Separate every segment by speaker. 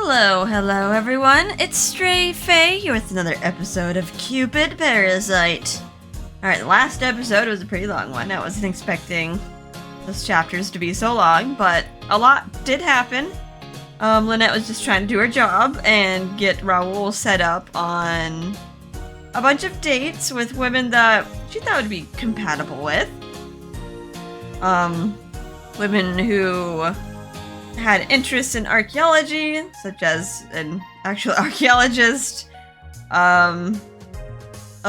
Speaker 1: Hello everyone, it's Stray Faye here with another episode of Cupid Parasite. Alright, the last episode was a pretty long one. I wasn't expecting those chapters to be so long, but a lot did happen. Lynette was just trying to do her job and get Raul set up on a bunch of dates with women that she thought would be compatible with. Women who had interests in archaeology, such as an actual archaeologist, a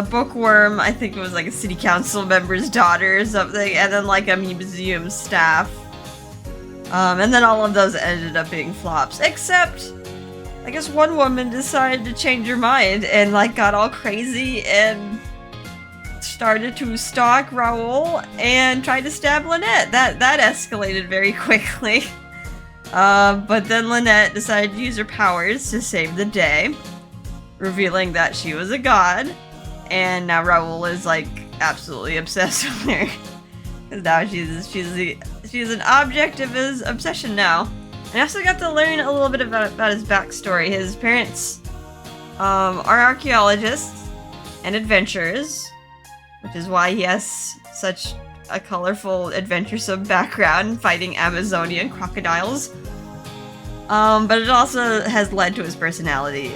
Speaker 1: bookworm, I think it was like a city council member's daughter or something, and then like a museum staff. And then all of those ended up being flops, except I guess one woman decided to change her mind and like got all crazy and started to stalk Raul and tried to stab Lynette. That escalated very quickly. But then Lynette decided to use her powers to save the day, revealing that she was a god, and now Raul is like absolutely obsessed with her. Because now she's an object of his obsession now. And I also got to learn a little bit about his backstory. His parents are archaeologists and adventurers, which is why he has such a colorful, adventuresome background fighting Amazonian crocodiles. But it also has led to his personality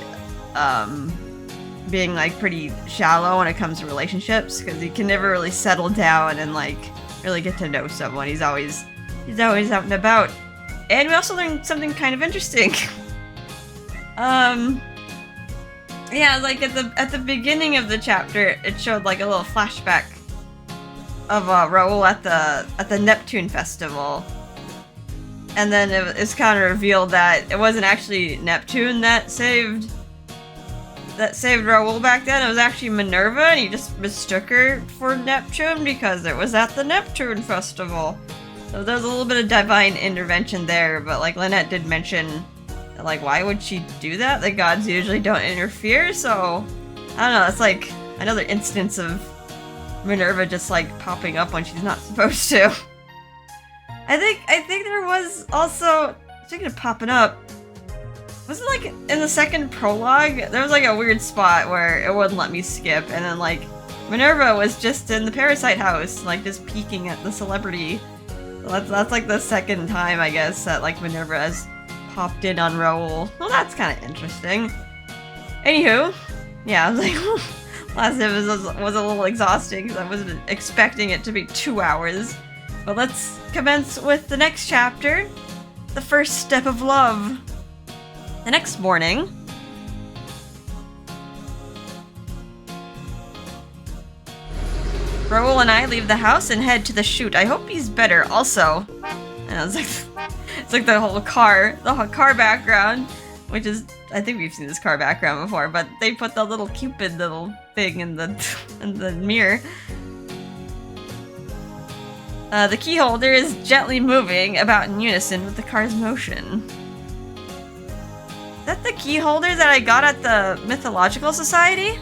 Speaker 1: being like pretty shallow when it comes to relationships, because he can never really settle down and like really get to know someone. He's always out and about. And we also learned something kind of interesting. Yeah, like at the beginning of the chapter, it showed like a little flashback of Raul at the Neptune festival, and then it's kind of revealed that it wasn't actually Neptune that saved Raul back then. It was actually Minerva, and he just mistook her for Neptune because it was at the Neptune festival. So there's a little bit of divine intervention there, but like Lynette did mention, like, why would she do that? The gods usually don't interfere, so I don't know. It's like another instance of Minerva just like popping up when she's not supposed to. I think there was also, speaking of popping up, was it like in the second prologue? There was like a weird spot where it wouldn't let me skip, and then like Minerva was just in the Parasite house, like just peeking at the celebrity. So that's like the second time, I guess, that like Minerva has popped in on Raul. Well, that's kind of interesting. Anywho, yeah, I was like, last episode was a little exhausting because I wasn't expecting it to be 2 hours. But let's commence with the next chapter, the first step of love. The next morning, Raul and I leave the house and head to the shoot. I hope he's better. Also, and I was like, it's like the whole car background, which is, I think we've seen this car background before, but they put the little Cupid little thing in the mirror. The key holder is gently moving about in unison with the car's motion. Is that the key holder that I got at the Mythological Society?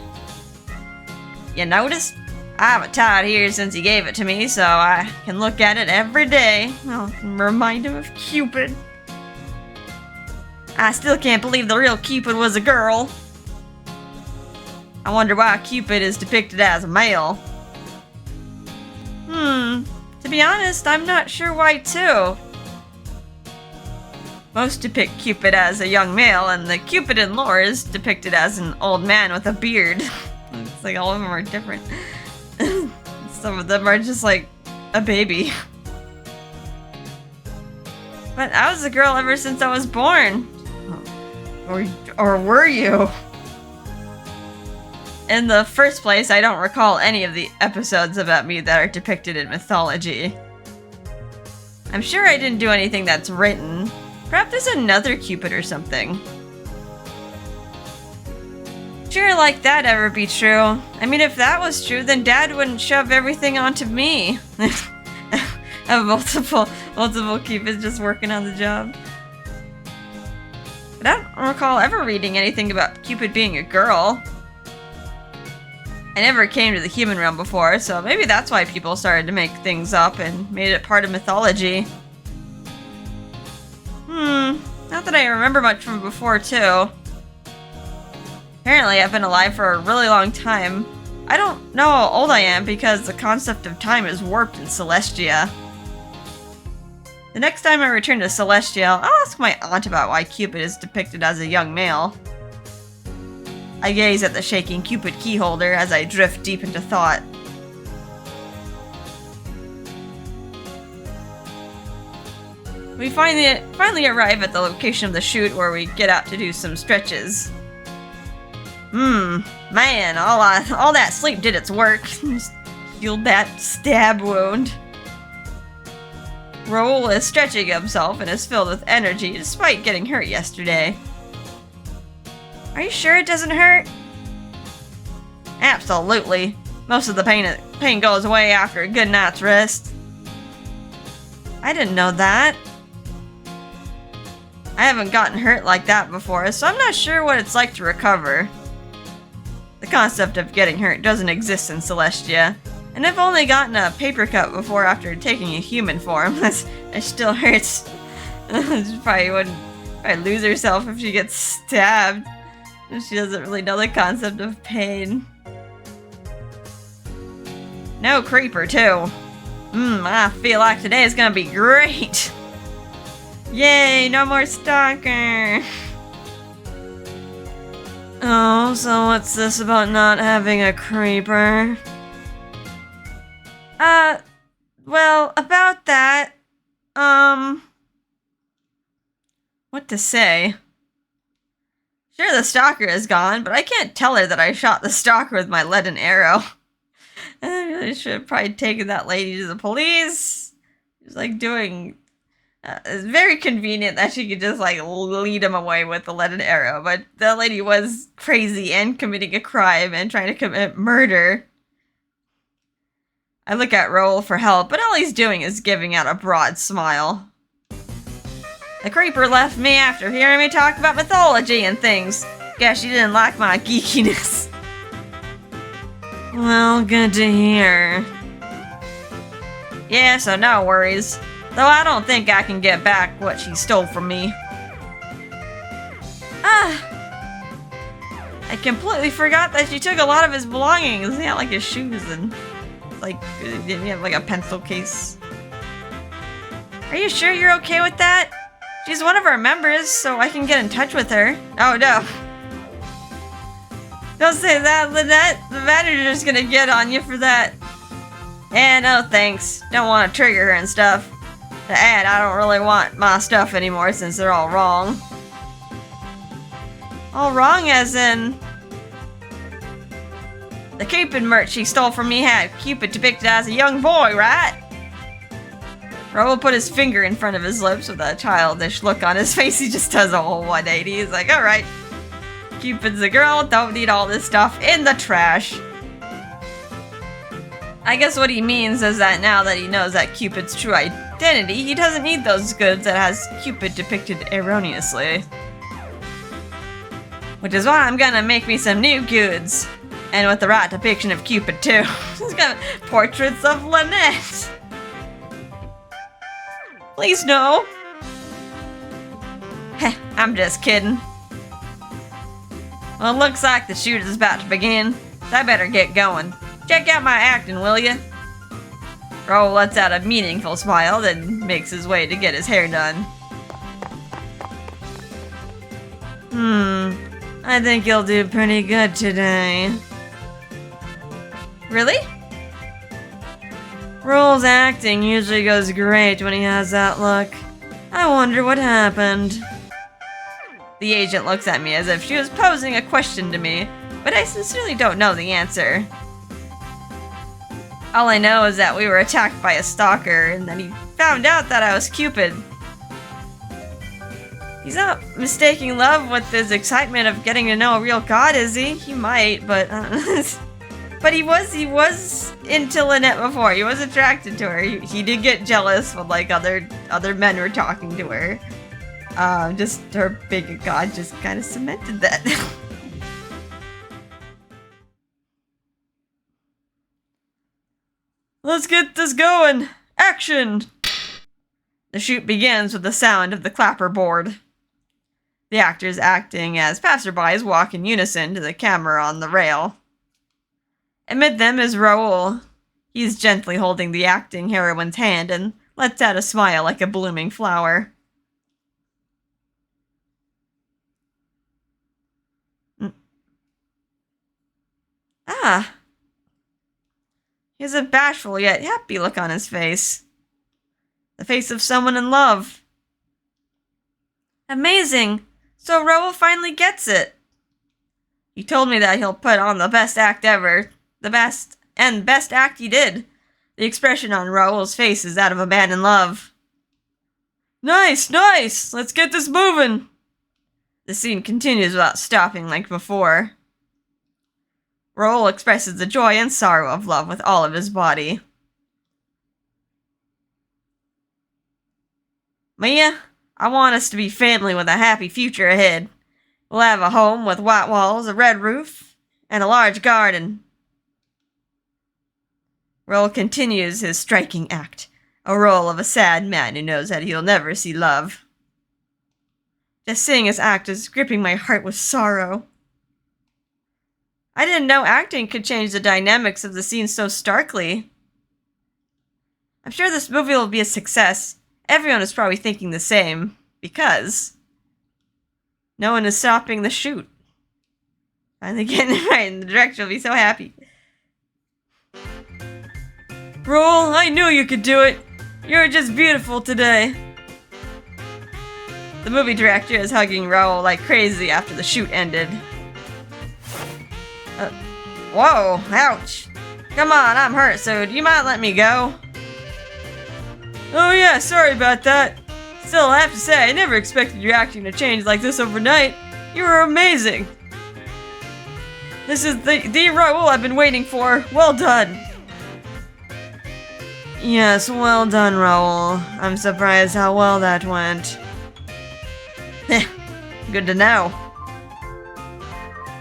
Speaker 1: You noticed? I haven't tied here since he gave it to me, so I can look at it every day. I'll remind him of Cupid. I still can't believe the real Cupid was a girl. I wonder why Cupid is depicted as a male. To be honest, I'm not sure why too. Most depict Cupid as a young male, and the Cupid in lore is depicted as an old man with a beard. It's like all of them are different. Some of them are just like a baby. But I was a girl ever since I was born. Or were you? In the first place, I don't recall any of the episodes about me that are depicted in mythology. I'm sure I didn't do anything that's written. Perhaps there's another Cupid or something. Sure, like that ever be true. I mean, if that was true, then Dad wouldn't shove everything onto me. Have multiple Cupids just working on the job. But I don't recall ever reading anything about Cupid being a girl. I never came to the human realm before, so maybe that's why people started to make things up and made it part of mythology. That's that I remember much from before, too. Apparently, I've been alive for a really long time. I don't know how old I am because the concept of time is warped in Celestia. The next time I return to Celestia, I'll ask my aunt about why Cupid is depicted as a young male. I gaze at the shaking Cupid keyholder as I drift deep into thought. We finally arrive at the location of the shoot where we get out to do some stretches. Man, all that sleep did its work. Healed that stab wound. Raul is stretching himself and is filled with energy despite getting hurt yesterday. Are you sure it doesn't hurt? Absolutely. Most of the pain goes away after a good night's rest. I didn't know that. I haven't gotten hurt like that before, so I'm not sure what it's like to recover. The concept of getting hurt doesn't exist in Celestia, and I've only gotten a paper cut before after taking a human form. It still hurts. She probably wouldn't lose herself if she gets stabbed. She doesn't really know the concept of pain. No creeper, too. I feel like today is gonna be great. Yay, no more stalker. Oh, so what's this about not having a creeper? Well, about that, what to say? Sure, the stalker is gone, but I can't tell her that I shot the stalker with my leaden arrow. I really should have probably taken that lady to the police. It was like doing... it's very convenient that she could just, like, lead him away with the leaded arrow, but the lady was crazy and committing a crime and trying to commit murder. I look at Raul for help, but all he's doing is giving out a broad smile. The creeper left me after hearing me talk about mythology and things. Guess she didn't like my geekiness. Well, good to hear. Yeah, so no worries. Though I don't think I can get back what she stole from me. I completely forgot that she took a lot of his belongings. He had like his shoes and like, didn't he have like a pencil case? Are you sure you're okay with that? She's one of our members, so I can get in touch with her. Oh no. Don't say that, Lynette. The manager's gonna get on you for that. Yeah, no thanks. Don't want to trigger her and stuff. To add, I don't really want my stuff anymore since they're all wrong. All wrong as in... The Cupid merch she stole from me had Cupid depicted as a young boy, right? Raul put his finger in front of his lips with a childish look on his face. He just does a whole 180. He's like, alright. Cupid's a girl, don't need all this stuff in the trash. I guess what he means is that now that he knows that Cupid's true identity, he doesn't need those goods that has Cupid depicted erroneously. Which is why I'm gonna make me some new goods. And with the right depiction of Cupid too. He's got portraits of Lynette. Please no. Heh, I'm just kidding. Well, it looks like the shoot is about to begin, so I better get going. Check out my acting, will ya? Raul lets out a meaningful smile, then makes his way to get his hair done. I think you'll do pretty good today. Really? Raul's acting usually goes great when he has that look. I wonder what happened. The agent looks at me as if she was posing a question to me, but I sincerely don't know the answer. All I know is that we were attacked by a stalker, and then he found out that I was Cupid. He's not mistaking love with his excitement of getting to know a real god, is he? He might, but but he was into Lynette before. He was attracted to her. He did get jealous when like other men were talking to her. Just her big god just kind of cemented that. Let's get this going! Action! The shoot begins with the sound of the clapperboard. The actors acting as passerbys walk in unison to the camera on the rail. Amid them is Raul. He's gently holding the acting heroine's hand and lets out a smile like a blooming flower. Ah. He has a bashful yet happy look on his face. The face of someone in love. Amazing! So Raul finally gets it. He told me that he'll put on the best act ever. The best act he did. The expression on Raul's face is that of a man in love. Nice, nice! Let's get this moving! The scene continues without stopping like before. Raul expresses the joy and sorrow of love with all of his body. Mia, I want us to be family with a happy future ahead. We'll have a home with white walls, a red roof, and a large garden. Raul continues his striking act, a role of a sad man who knows that he'll never see love. Just seeing his act is gripping my heart with sorrow. I didn't know acting could change the dynamics of the scene so starkly. I'm sure this movie will be a success. Everyone is probably thinking the same, because no one is stopping the shoot. Finally getting it right, and the director will be so happy. Raul, I knew you could do it. You're just beautiful today. The movie director is hugging Raul like crazy after the shoot ended. Whoa, ouch. Come on, I'm hurt, so do you mind letting me go? Oh yeah, sorry about that. Still, I have to say, I never expected your acting to change like this overnight. You were amazing. This is the Raul I've been waiting for. Well done. Yes, well done, Raul. I'm surprised how well that went. Good to know.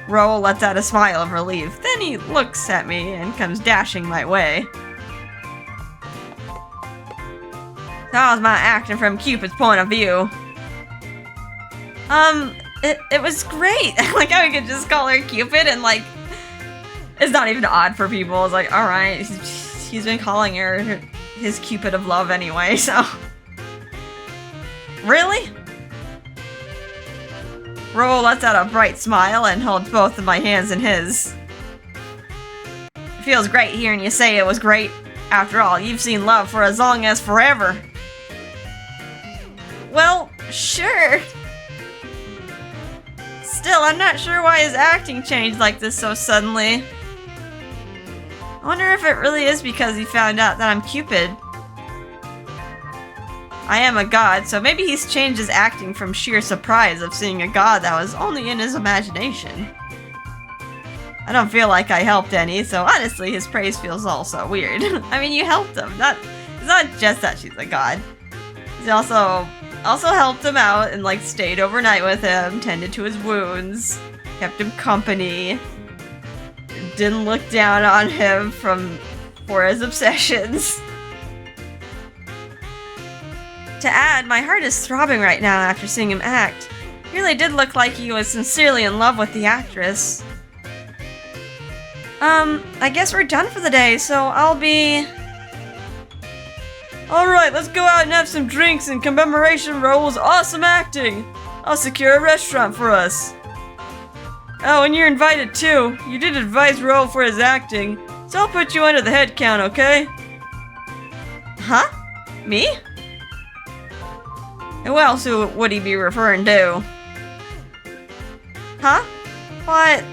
Speaker 1: Raul lets out a smile of relief. Then he looks at me and comes dashing my way. How's my acting from Cupid's point of view? It was great. Like how we could just call her Cupid and like, it's not even odd for people. It's like, alright, he's been calling her his Cupid of love anyway, so. Really? Raul lets out a bright smile and holds both of my hands in his. It feels great hearing you say it was great. After all, you've seen love for as long as forever. Well, sure. Still, I'm not sure why his acting changed like this so suddenly. I wonder if it really is because he found out that I'm Cupid. I am a god, so maybe he's changed his acting from sheer surprise of seeing a god that was only in his imagination. I don't feel like I helped any, so honestly his praise feels also weird. I mean, you helped him. It's not just that she's a god. He also helped him out and like stayed overnight with him, tended to his wounds, kept him company, didn't look down on him for his obsessions. To add, my heart is throbbing right now after seeing him act. He really did look like he was sincerely in love with the actress. I guess we're done for the day, so I'll be... Alright, let's go out and have some drinks in commemoration of Raul's awesome acting! I'll secure a restaurant for us. Oh, and you're invited too. You did advise Raul for his acting, so I'll put you under the head count, okay? Huh? Me? Who else would he be referring to? Huh? What?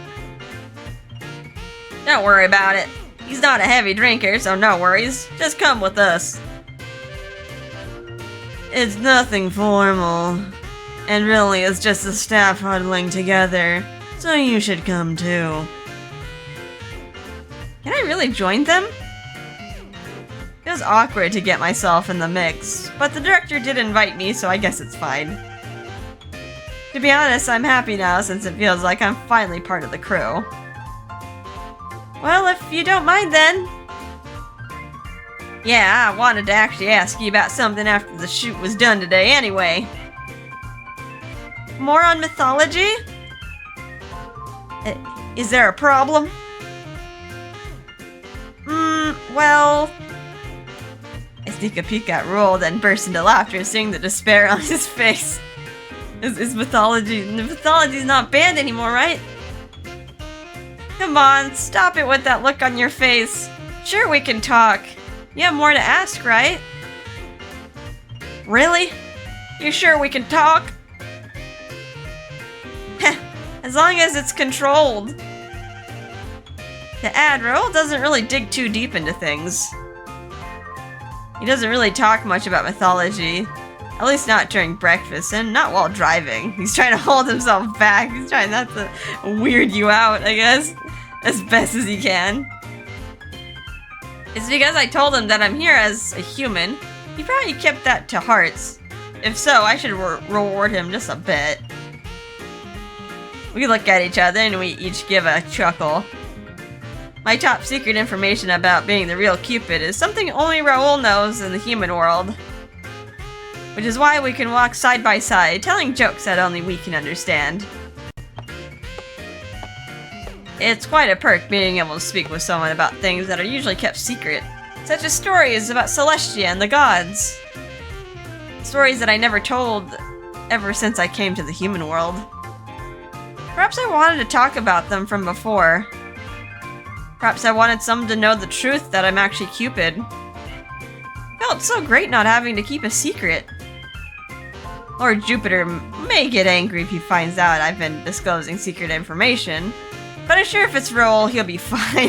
Speaker 1: Don't worry about it. He's not a heavy drinker, so no worries. Just come with us. It's nothing formal. And really, it's just the staff huddling together. So you should come too. Can I really join them? It was awkward to get myself in the mix, but the director did invite me, so I guess it's fine. To be honest, I'm happy now since it feels like I'm finally part of the crew. Well, if you don't mind then. Yeah, I wanted to actually ask you about something after the shoot was done today anyway. more on mythology? Is there a problem? Well... I sneak a peek at Raul, then burst into laughter, seeing the despair on his face. Is mythology's not banned anymore, right? Come on, stop it with that look on your face. Sure, we can talk. You have more to ask, right? Really? You sure we can talk? As long as it's controlled. To add, Raul doesn't really dig too deep into things. He doesn't really talk much about mythology. At least not during breakfast, and not while driving. He's trying to hold himself back. He's trying not to weird you out, I guess, as best as he can. It's because I told him that I'm here as a human. He probably kept that to heart. If so, I should reward him just a bit. We look at each other and we each give a chuckle. My top secret information about being the real Cupid is something only Raul knows in the human world. Which is why we can walk side by side, telling jokes that only we can understand. It's quite a perk being able to speak with someone about things that are usually kept secret, such as stories about Celestia and the gods. Stories that I never told ever since I came to the human world. Perhaps I wanted to talk about them from before. Perhaps I wanted someone to know the truth that I'm actually Cupid. Felt so great not having to keep a secret. Lord Jupiter may get angry if he finds out I've been disclosing secret information, but I'm sure if it's Raul, he'll be fine.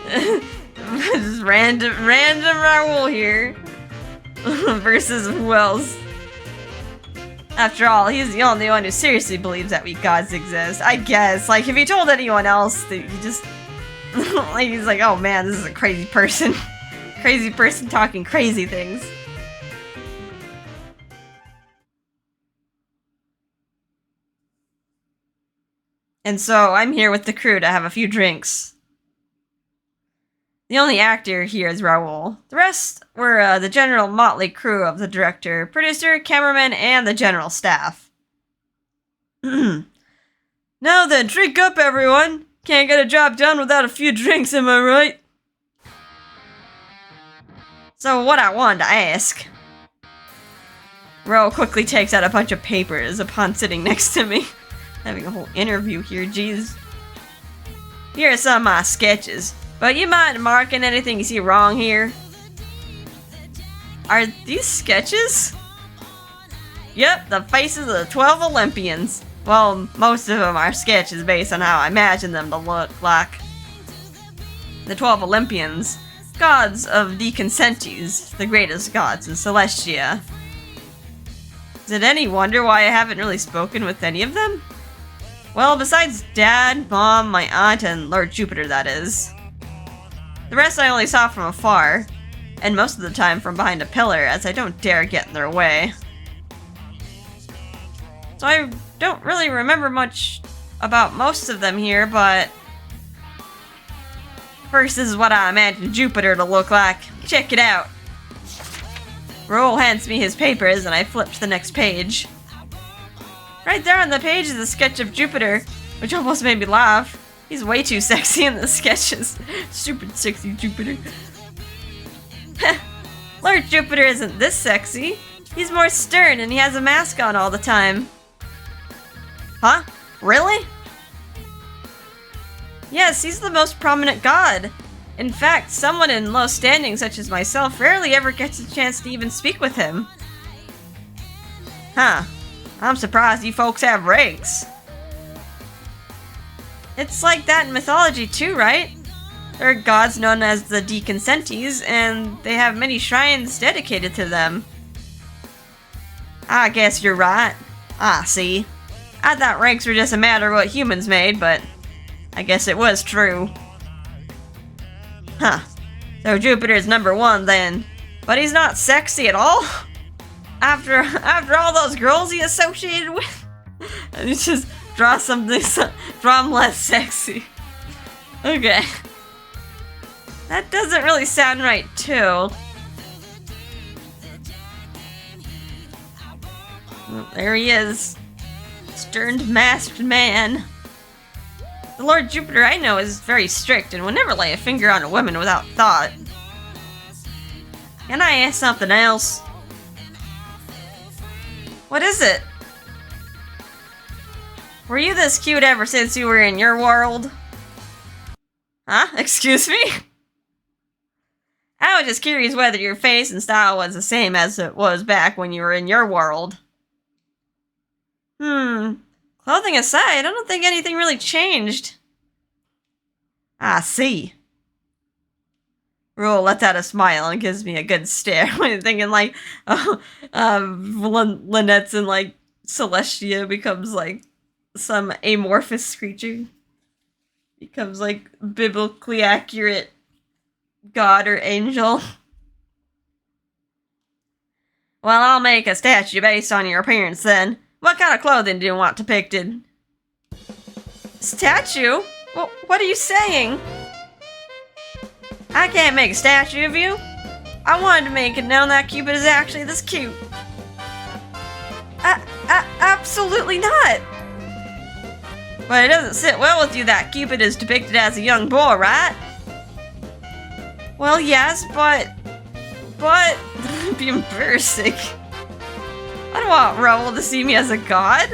Speaker 1: Just random Raul here. Versus who else? After all, he's the only one who seriously believes that we gods exist. I guess, like, if he told anyone else, he just... like, he's like, oh man, this is a crazy person. Crazy person talking crazy things. And so, I'm here with the crew to have a few drinks. The only actor here is Raul. The rest were the general motley crew of the director, producer, cameraman, and the general staff. Now then, drink up everyone! Can't get a job done without a few drinks, am I right? So what I wanted to ask... Raul quickly takes out a bunch of papers upon sitting next to me. Having a whole interview here, jeez. Here are some of my sketches, but you mind marking anything you see wrong here? Are these sketches? Yep, the faces of the 12 Olympians. Well, most of them are sketches based on how I imagine them to look like. The 12 Olympians, gods of the Consentes, the greatest gods in Celestia. Is it any wonder why I haven't really spoken with any of them? Well, besides Dad, Mom, my aunt, and Lord Jupiter, that is. The rest I only saw from afar, and most of the time from behind a pillar, as I don't dare get in their way. So I don't really remember much about most of them here, but... First, this is what I imagine Jupiter to look like. Check it out. Raul hands me his papers, and I flip to the next page. Right there on the page is a sketch of Jupiter, which almost made me laugh. He's way too sexy in the sketches. Stupid sexy Jupiter. Lord Jupiter isn't this sexy. He's more stern and he has a mask on all the time. Huh? Really? Yes, he's the most prominent god. In fact, someone in low standing such as myself rarely ever gets a chance to even speak with him. Huh. I'm surprised you folks have ranks. It's like that in mythology too, right? There are gods known as the Deconsentes, and they have many shrines dedicated to them. I guess you're right. Ah, see. I thought ranks were just a matter of what humans made, but I guess it was true. Huh. So Jupiter's number one then. But he's not sexy at all? After all those girls he associated with? And you just draw something, draw him less sexy. Okay. That doesn't really sound right, too. Well, there he is. Stern masked man. The Lord Jupiter I know is very strict and would never lay a finger on a woman without thought. Can I ask something else? What is it? Were you this cute ever since you were in your world? Huh? Excuse me? I was just curious whether your face and style was the same as it was back when you were in your world. Clothing aside, I don't think anything really changed. I see. Raul lets out a smile and gives me a good stare when thinking like, Lynette's in like Celestia becomes like some amorphous creature. Becomes like biblically accurate god or angel. Well, I'll make a statue based on your appearance then. What kind of clothing do you want depicted? Statue? Well, what are you saying? I can't make a statue of you. I wanted to make it known that Cupid is actually this cute. Absolutely not. But it doesn't sit well with you that Cupid is depicted as a young boy, right? Well, yes, but that'd be embarrassing. I don't want Raul to see me as a god.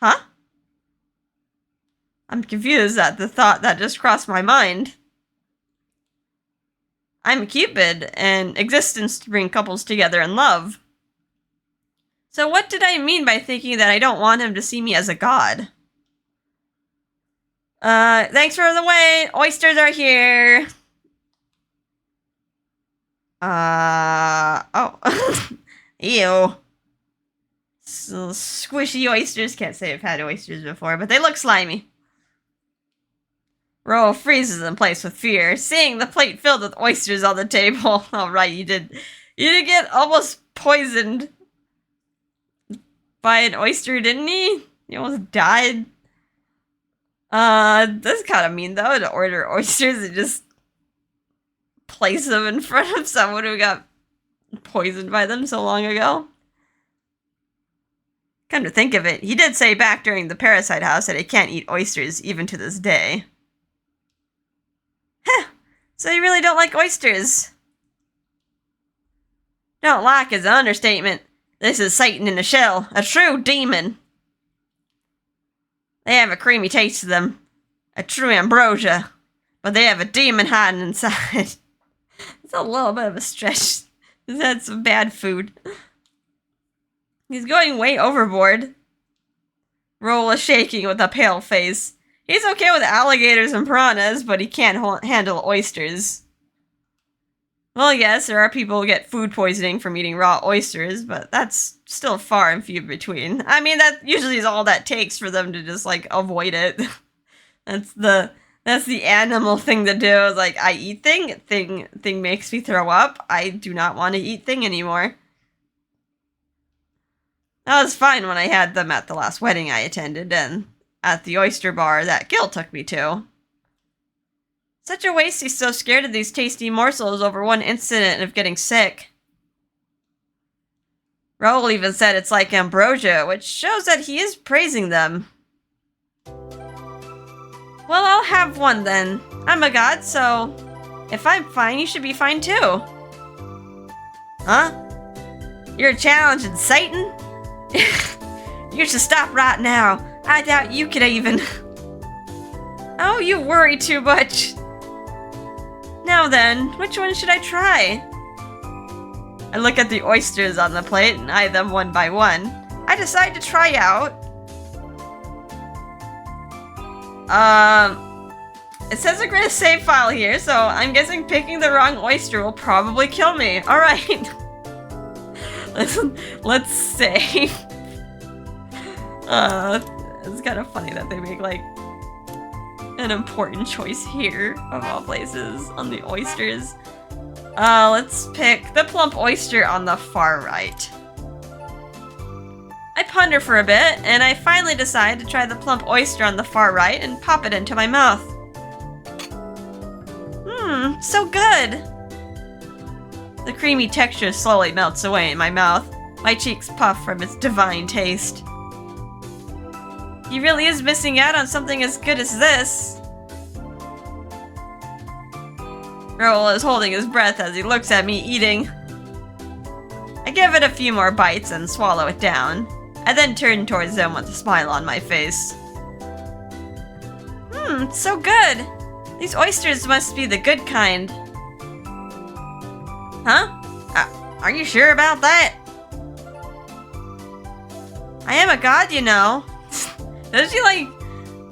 Speaker 1: Huh? I'm confused at the thought that just crossed my mind. I'm a Cupid, and existence to bring couples together in love. So what did I mean by thinking that I don't want him to see me as a god? Thanks for the wait. Oysters are here. Oh. Ew. So squishy oysters. Can't say I've had oysters before, but they look slimy. Raul freezes in place with fear, seeing the plate filled with oysters on the table. Oh, right, you did get almost poisoned by an oyster, didn't he? You almost died. That's kind of mean, though, to order oysters and just place them in front of someone who got poisoned by them so long ago. Come to think of it, he did say back during the Parasite house that he can't eat oysters even to this day. Heh, so you really don't like oysters? Don't like is an understatement. This is Satan in a shell, a true demon. They have a creamy taste to them, a true ambrosia, but they have a demon hiding inside. It's a little bit of a stretch. He's had some bad food. He's going way overboard. Raul is shaking with a pale face. He's okay with alligators and piranhas, but he can't handle oysters. Well, yes, there are people who get food poisoning from eating raw oysters, but that's still far and few between. I mean, that usually is all that takes for them to just, like, avoid it. That's the animal thing to do. It's like, I eat thing makes me throw up. I do not want to eat thing anymore. That was fine when I had them at the last wedding I attended, and at the oyster bar that Gil took me to. Such a waste he's so scared of these tasty morsels over one incident of getting sick. Raul even said it's like ambrosia, which shows that he is praising them. Well, I'll have one then. I'm a god, so if I'm fine, you should be fine too. Huh? You're challenging Satan? You should stop right now. I doubt you could even. Oh, you worry too much. Now then, which one should I try? I look at the oysters on the plate and eye them one by one. I decide to try out. It says a great save file here, so I'm guessing picking the wrong oyster will probably kill me. Alright. Let's save. It's kind of funny that they make, like, an important choice here, of all places, on the oysters. Let's pick the plump oyster on the far right. I ponder for a bit, and I finally decide to try the plump oyster on the far right and pop it into my mouth. So good! The creamy texture slowly melts away in my mouth. My cheeks puff from its divine taste. He really is missing out on something as good as this. Raul is holding his breath as he looks at me eating. I give it a few more bites and swallow it down. I then turn towards him with a smile on my face. It's so good! These oysters must be the good kind. Huh? Are you sure about that? I am a god, you know. Doesn't she like...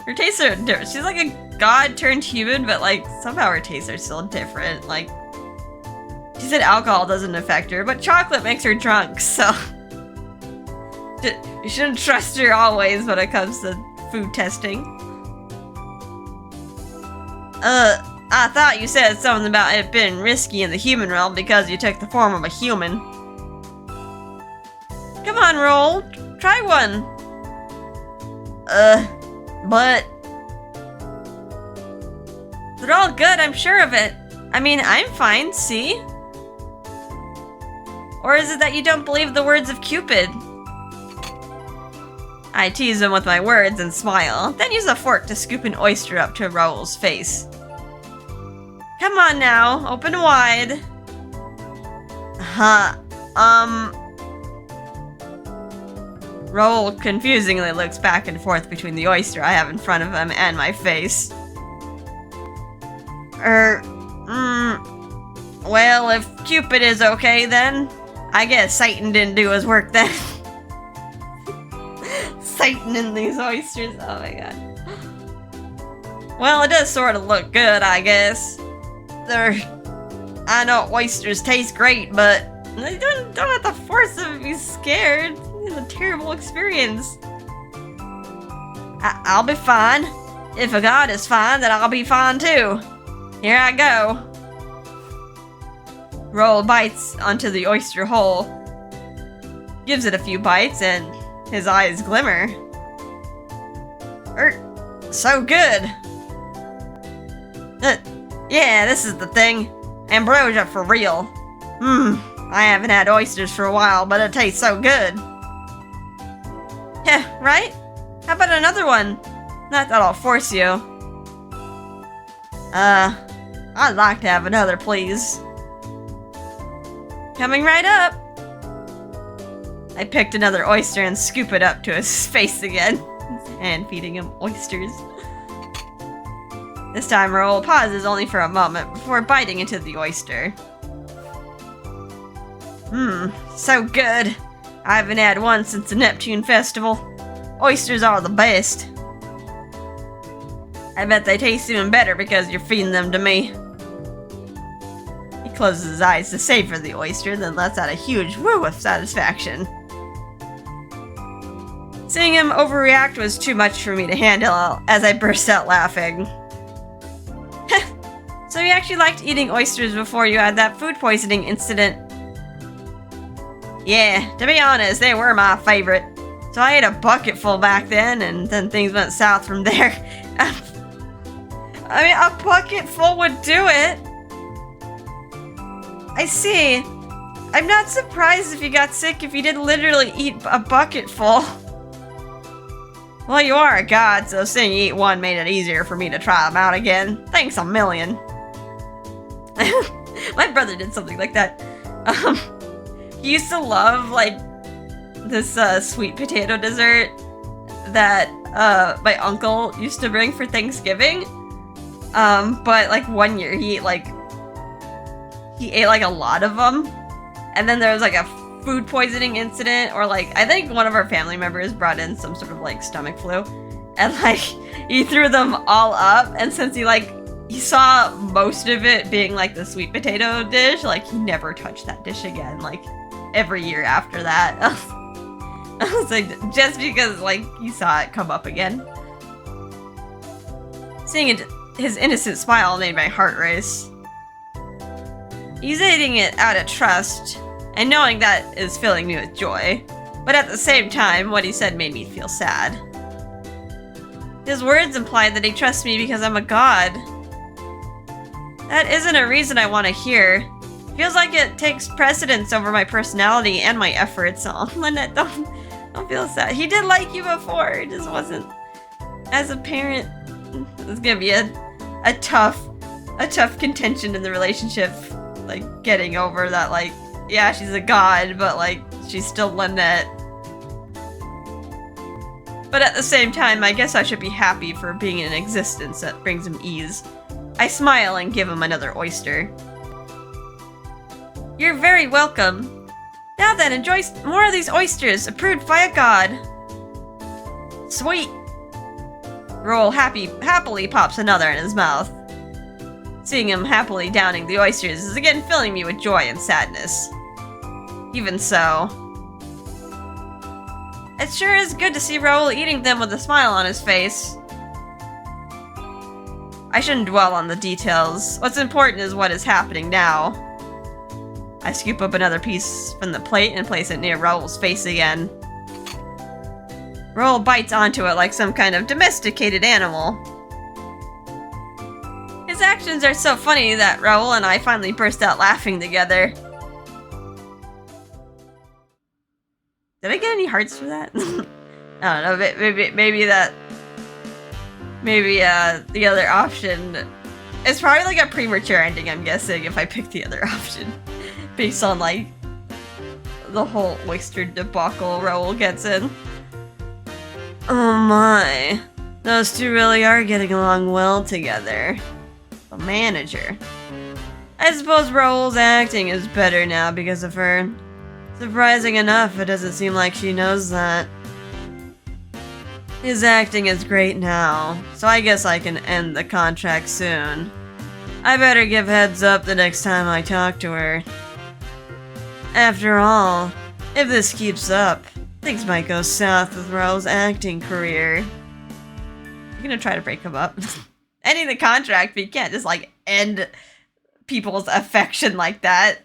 Speaker 1: Her tastes are different. She's like a god turned human, but like somehow her tastes are still different. Like, she said alcohol doesn't affect her, but chocolate makes her drunk, so... You shouldn't trust her always when it comes to food testing. I thought you said something about it being risky in the human realm because you took the form of a human. Come on, Raul. Try one. But... They're all good, I'm sure of it. I mean, I'm fine, see? Or is it that you don't believe the words of Cupid? I tease him with my words and smile, then use a fork to scoop an oyster up to Raul's face. Come on now, open wide. Raul confusingly looks back and forth between the oyster I have in front of him and my face. Well, if Cupid is okay then, I guess Satan didn't do his work then. Satan in these oysters, oh my god. Well, it does sort of look good, I guess. I know oysters taste great, but they don't have to force them to be scared. It's a terrible experience. I'll be fine. If a god is fine, then I'll be fine too. Here I go. Raul bites onto the oyster whole. Gives it a few bites and his eyes glimmer. So good. Yeah, this is the thing. Ambrosia for real. I haven't had oysters for a while, but it tastes so good. Yeah, right? How about another one? Not that I'll force you. I'd like to have another, please. Coming right up. I picked another oyster and scoop it up to his face again. And feeding him oysters. This time Raul pauses only for a moment before biting into the oyster. So good. I haven't had one since the Neptune Festival. Oysters are the best. I bet they taste even better because you're feeding them to me. He closes his eyes to savor the oyster, then lets out a huge woo of satisfaction. Seeing him overreact was too much for me to handle as I burst out laughing. So you actually liked eating oysters before you had that food poisoning incident? Yeah, to be honest, they were my favorite. So I ate a bucket full back then, and then things went south from there. I mean, a bucket full would do it. I see. I'm not surprised if you got sick if you did literally eat a bucket full. Well, you are a god, so seeing you eat one made it easier for me to try them out again. Thanks a million. My brother did something like that. He used to love, like, this sweet potato dessert that my uncle used to bring for Thanksgiving. But, like, one year he ate, like, a lot of them. And then there was, like, a food poisoning incident, or, like, I think one of our family members brought in some sort of, like, stomach flu. And, like, he threw them all up, and since he saw most of it being, like, the sweet potato dish, like, he never touched that dish again, like, every year after that. I was like, just because, like, he saw it come up again. Seeing his innocent smile made my heart race. He's eating it out of trust, and knowing that is filling me with joy. But at the same time, what he said made me feel sad. His words implied that he trusts me because I'm a god. That isn't a reason I want to hear. Feels like it takes precedence over my personality and my efforts. Oh, Lynette, don't feel sad. He did like you before. It just wasn't As a parent, it's gonna be a tough contention in the relationship. Like, getting over that, like, yeah, she's a god, but, like, she's still Lynette. But at the same time, I guess I should be happy for being in existence. That brings him ease. I smile and give him another oyster. You're very welcome. Now then, enjoy more of these oysters, approved by a god. Sweet. Raul happily pops another in his mouth. Seeing him happily downing the oysters is again filling me with joy and sadness. Even so, it sure is good to see Raul eating them with a smile on his face. I shouldn't dwell on the details. What's important is what is happening now. I scoop up another piece from the plate and place it near Raul's face again. Raul bites onto it like some kind of domesticated animal. His actions are so funny that Raul and I finally burst out laughing together. Did I get any hearts for that? I don't know, maybe the other option. It's probably like a premature ending, I'm guessing, if I pick the other option. Based on, like, the whole oyster debacle Raul gets in. Oh my. Those two really are getting along well together. The manager. I suppose Raul's acting is better now because of her. Surprising enough, it doesn't seem like she knows that. His acting is great now, so I guess I can end the contract soon. I better give heads up the next time I talk to her. After all, if this keeps up, things might go south with Raul's acting career. I'm gonna try to break him up. Ending the contract, but you can't just, like, end people's affection like that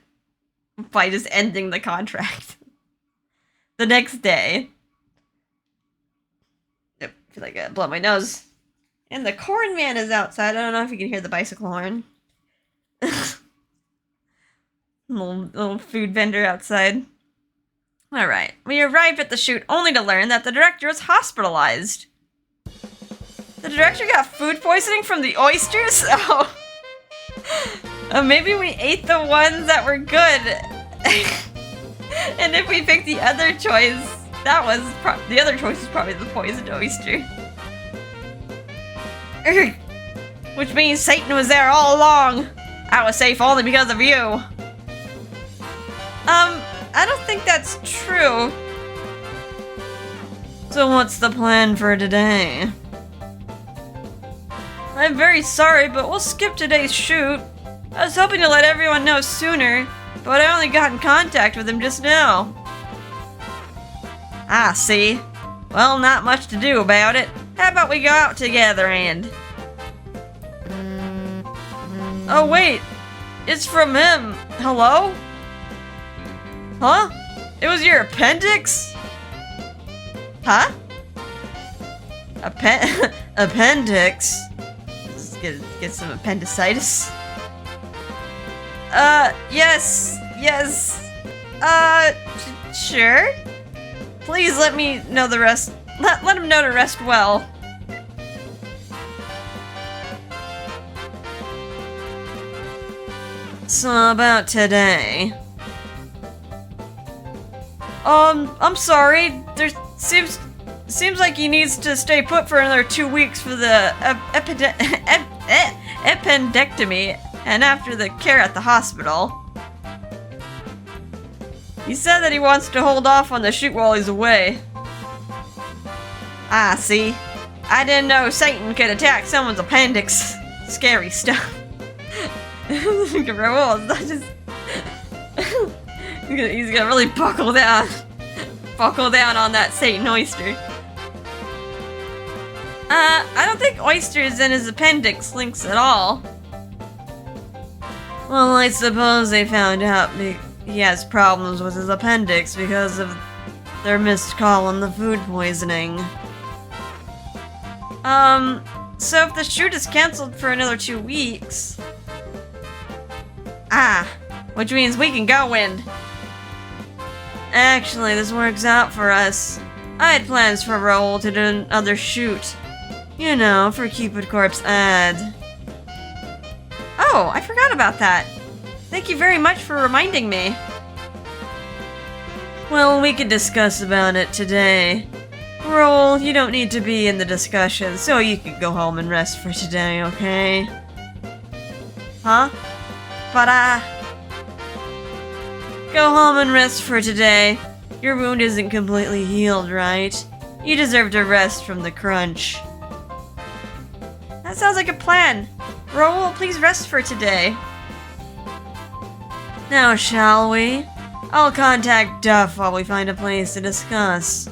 Speaker 1: by just ending the contract. The next day. Yep, I feel like I blow my nose. And the corn man is outside. I don't know if you can hear the bicycle horn. Little food vendor outside. Alright, we arrived at the shoot only to learn that the director was hospitalized. The director got food poisoning from the oysters? Oh. Maybe we ate the ones that were good. And if we picked the other choice, the other choice was probably the poisoned oyster. Which means Satan was there all along. I was safe only because of you. I don't think that's true. So what's the plan for today? I'm very sorry, but we'll skip today's shoot. I was hoping to let everyone know sooner, but I only got in contact with him just now. Ah, see? Well, not much to do about it. How about we go out together and... Oh wait, it's from him. Hello? Huh? It was your appendix? Huh? Appendix? Let's get some appendicitis. Yes. Sure? Please let me know the rest. Let him know to rest well. So about today. I'm sorry. There seems like he needs to stay put for another 2 weeks for the appendectomy and after the care at the hospital. He said that he wants to hold off on the shoot while he's away. Ah, see? I didn't know Satan could attack someone's appendix. Scary stuff. Raul is not just... he's gonna really buckle down. Buckle down on that Satan oyster. I don't think oysters in his appendix links at all. Well, I suppose they found out he has problems with his appendix because of their missed call on the food poisoning. So if the shoot is cancelled for another 2 weeks... Ah, which means we can go and... Actually, this works out for us. I had plans for Raul to do another shoot. You know, for Cupid Corp's ad. Oh, I forgot about that. Thank you very much for reminding me. Well, we could discuss about it today. Raul, you don't need to be in the discussion, so you can go home and rest for today, okay? Huh? But, go home and rest for today. Your wound isn't completely healed, right? You deserve to rest from the crunch. That sounds like a plan. Raul, please rest for today. Now, shall we? I'll contact Duff while we find a place to discuss.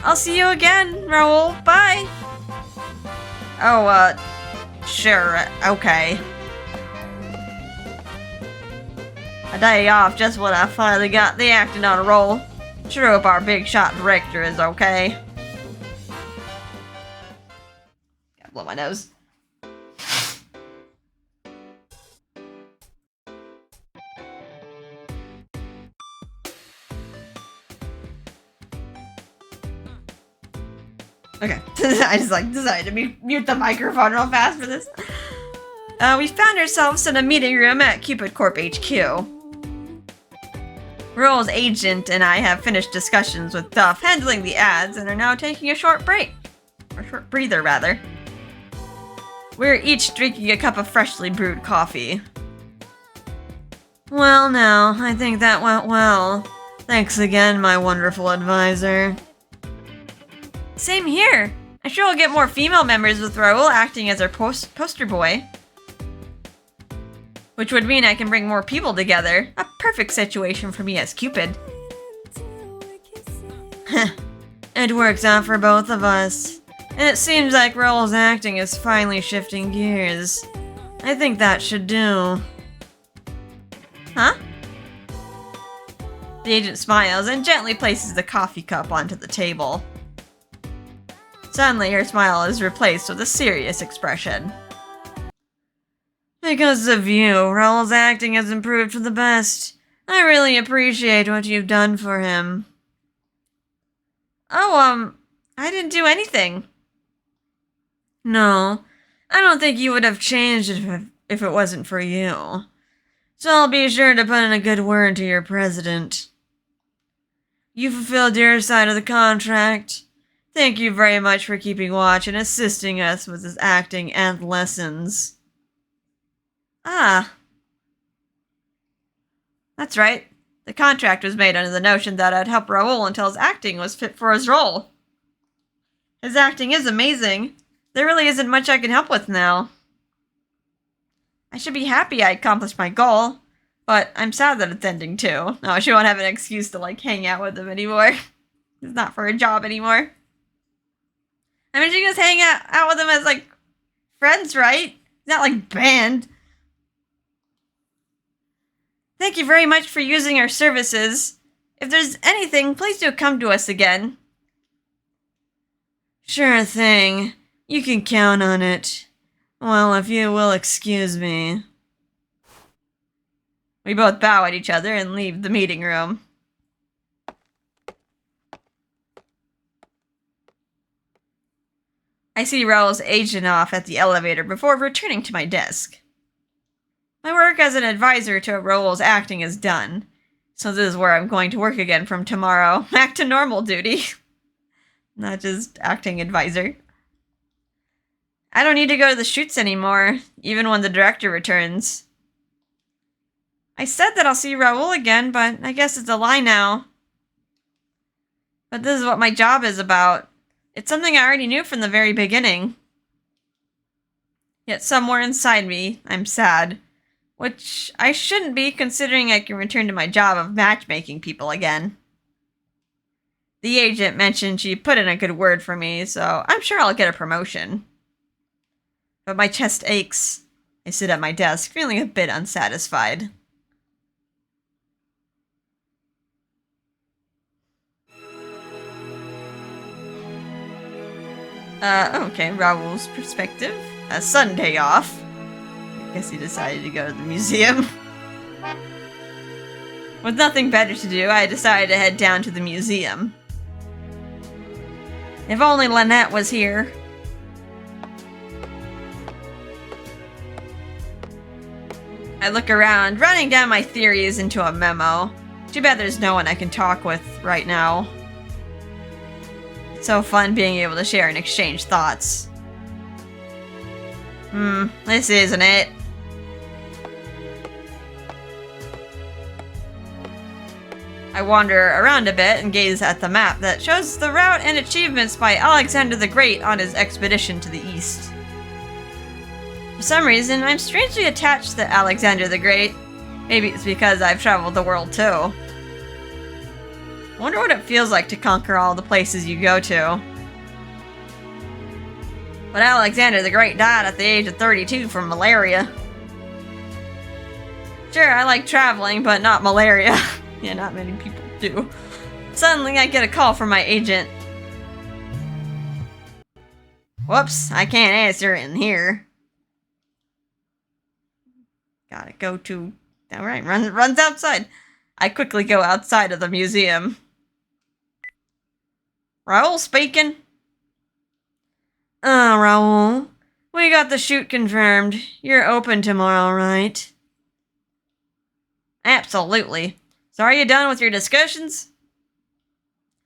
Speaker 1: I'll see you again, Raul. Bye! Oh, sure, okay. A day off just when I finally got the acting on a roll. Sure hope our big shot director is okay. Gotta blow my nose. Okay, I just decided to mute the microphone real fast for this. We found ourselves in a meeting room at Cupid Corp HQ. Raul's agent and I have finished discussions with Duff handling the ads and are now taking a short break. Or short breather, rather. We're each drinking a cup of freshly brewed coffee. Well now, I think that went well. Thanks again, my wonderful advisor. Same here. I'm sure we'll get more female members with Raul acting as our poster boy. Which would mean I can bring more people together. A perfect situation for me as Cupid. It works out for both of us. And it seems like Raul's acting is finally shifting gears. I think that should do. Huh? The agent smiles and gently places the coffee cup onto the table. Suddenly, her smile is replaced with a serious expression. Because of you, Raul's acting has improved for the best. I really appreciate what you've done for him. Oh, I didn't do anything. No, I don't think you would have changed if it wasn't for you. So I'll be sure to put in a good word to your president. You fulfilled your side of the contract. Thank you very much for keeping watch and assisting us with his acting and lessons. Ah. That's right. The contract was made under the notion that I'd help Raul until his acting was fit for his role. His acting is amazing. There really isn't much I can help with now. I should be happy I accomplished my goal, but I'm sad that it's ending too. No, she won't have an excuse to, hang out with him anymore. It's not for a job anymore. I mean, she can just hang out with him as, friends, right? Not, band. Thank you very much for using our services. If there's anything, please do come to us again. Sure thing. You can count on it. Well, if you will excuse me. We both bow at each other and leave the meeting room. I see Raul's agent off at the elevator before returning to my desk. My work as an advisor to Raul's acting is done, so this is where I'm going to work again from tomorrow. Back to normal duty. Not just acting advisor. I don't need to go to the shoots anymore, even when the director returns. I said that I'll see Raul again, but I guess it's a lie now. But this is what my job is about. It's something I already knew from the very beginning. Yet somewhere inside me, I'm sad. Which I shouldn't be, considering I can return to my job of matchmaking people again. The agent mentioned she put in a good word for me, so I'm sure I'll get a promotion. But my chest aches. I sit at my desk, feeling a bit unsatisfied. Okay, Raul's perspective. A Sunday off. I guess he decided to go to the museum. With nothing better to do, I decided to head down to the museum. If only Lynette was here. I look around, writing down my theories into a memo. Too bad there's no one I can talk with right now. It's so fun being able to share and exchange thoughts. This isn't it. I wander around a bit and gaze at the map that shows the route and achievements by Alexander the Great on his expedition to the east. For some reason, I'm strangely attached to Alexander the Great. Maybe it's because I've traveled the world too. I wonder what it feels like to conquer all the places you go to. But Alexander the Great died at the age of 32 from malaria. Sure, I like traveling, but not malaria. Yeah, not many people do. Suddenly, I get a call from my agent. Whoops, I can't answer in here. Gotta go to... Alright, runs outside. I quickly go outside of the museum. Raul speaking. Raul. We got the shoot confirmed. You're open tomorrow, right? Absolutely. So are you done with your discussions?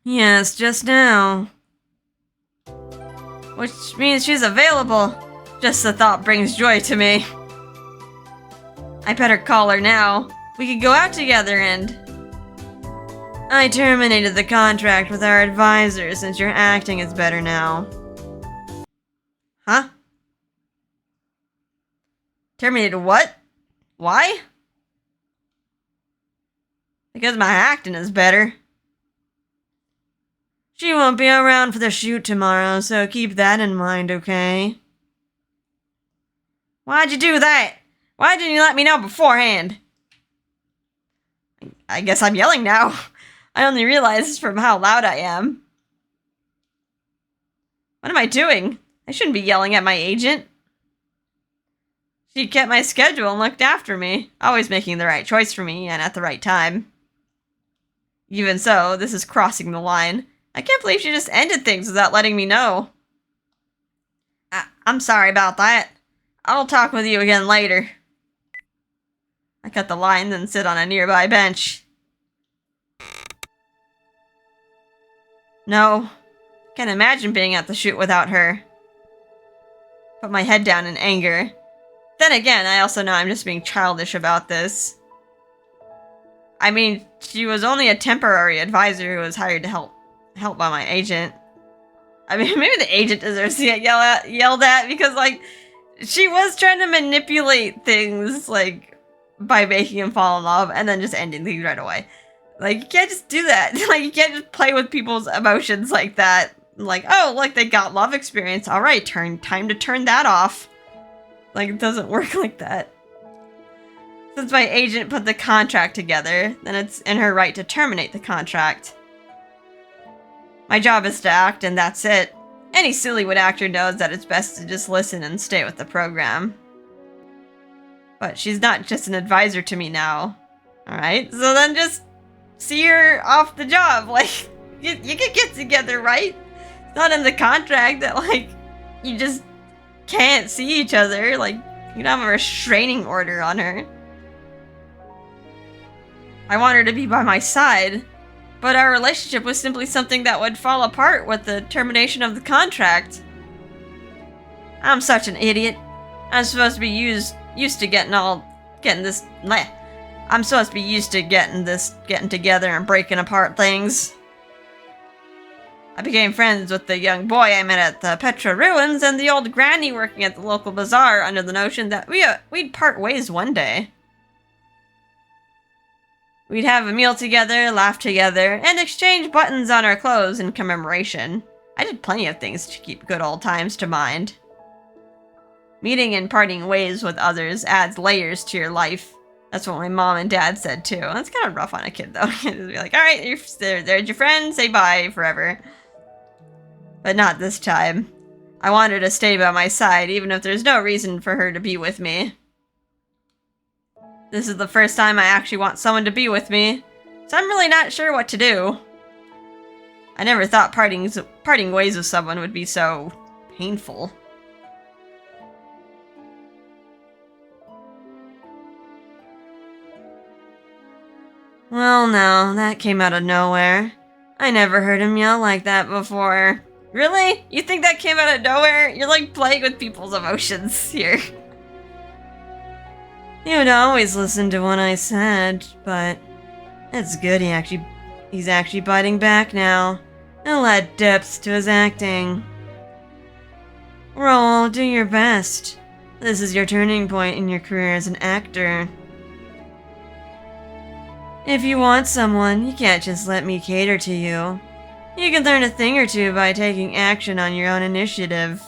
Speaker 1: Yes, just now. Which means she's available. Just the thought brings joy to me. I better call her now. We could go out together and... I terminated the contract with our advisor since your acting is better now. Huh? Terminated what? Why? Because my acting is better. She won't be around for the shoot tomorrow, so keep that in mind, okay? Why'd you do that? Why didn't you let me know beforehand? I guess I'm yelling now. I only realized from how loud I am. What am I doing? I shouldn't be yelling at my agent. She kept my schedule and looked after me, always making the right choice for me and at the right time. Even so, this is crossing the line. I can't believe she just ended things without letting me know. I'm sorry about that. I'll talk with you again later. I cut the line, then sit on a nearby bench. No. Can't imagine being at the shoot without her. Put my head down in anger. Then again, I also know I'm just being childish about this. I mean, she was only a temporary advisor who was hired to help by my agent. I mean, maybe the agent deserves to get yelled at because, like, she was trying to manipulate things, like, by making him fall in love and then just ending things right away. Like, you can't just do that. Like, you can't just play with people's emotions like that. Like, oh, look, they got love experience. All right, time to turn that off. Like, it doesn't work like that. Since my agent put the contract together, then it's in her right to terminate the contract. My job is to act, and that's it. Any Sillywood actor knows that it's best to just listen and stay with the program. But she's not just an advisor to me now. Alright, so then just see her off the job. Like, you could get together, right? It's not in the contract that, like, you just can't see each other. Like, you don't have a restraining order on her. I want her to be by my side, but our relationship was simply something that would fall apart with the termination of the contract. I'm such an idiot. I'm supposed to be used to getting together and breaking apart things. I became friends with the young boy I met at the Petra ruins and the old granny working at the local bazaar under the notion that we'd part ways one day. We'd have a meal together, laugh together, and exchange buttons on our clothes in commemoration. I did plenty of things to keep good old times to mind. Meeting and parting ways with others adds layers to your life. That's what my mom and dad said too. That's kind of rough on a kid though. Just be like, alright, there's your friend, say bye forever. But not this time. I want her to stay by my side even if there's no reason for her to be with me. This is the first time I actually want someone to be with me, so I'm really not sure what to do. I never thought parting parting ways with someone would be so painful. Well, no, that came out of nowhere. I never heard him yell like that before. Really? You think that came out of nowhere? You're like playing with people's emotions here. You'd always listen to what I said, but it's good he's actually biting back now. He'll add depth to his acting. Raul, do your best. This is your turning point in your career as an actor. If you want someone, you can't just let me cater to you. You can learn a thing or two by taking action on your own initiative.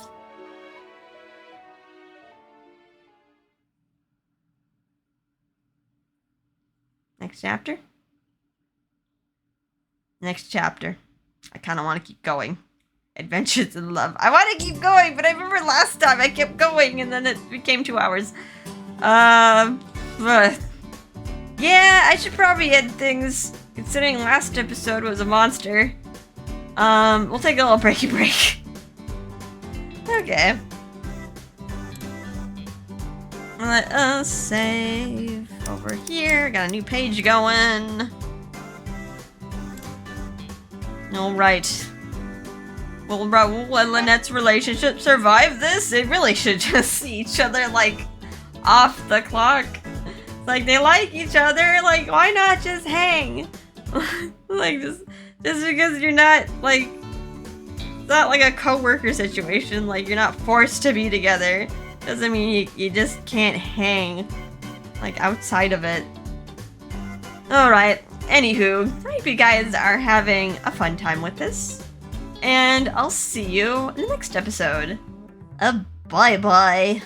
Speaker 1: Next chapter? Next chapter. I kind of want to keep going. Adventures in Love. I want to keep going, but I remember last time I kept going and then it became 2 hours. But yeah, I should probably end things, considering last episode was a monster. We'll take a little breaky break. Okay. Let us save over here. Got a new page going. Alright. Will Raul and Lynette's relationship survive this? They really should just see each other, like, off the clock. Like, they like each other, like, why not just hang? Like, just because you're not, like, it's not like a co-worker situation, like, you're not forced to be together. Doesn't mean you just can't hang, like, outside of it. Alright, anywho, I hope you guys are having a fun time with this. And I'll see you in the next episode. Bye-bye.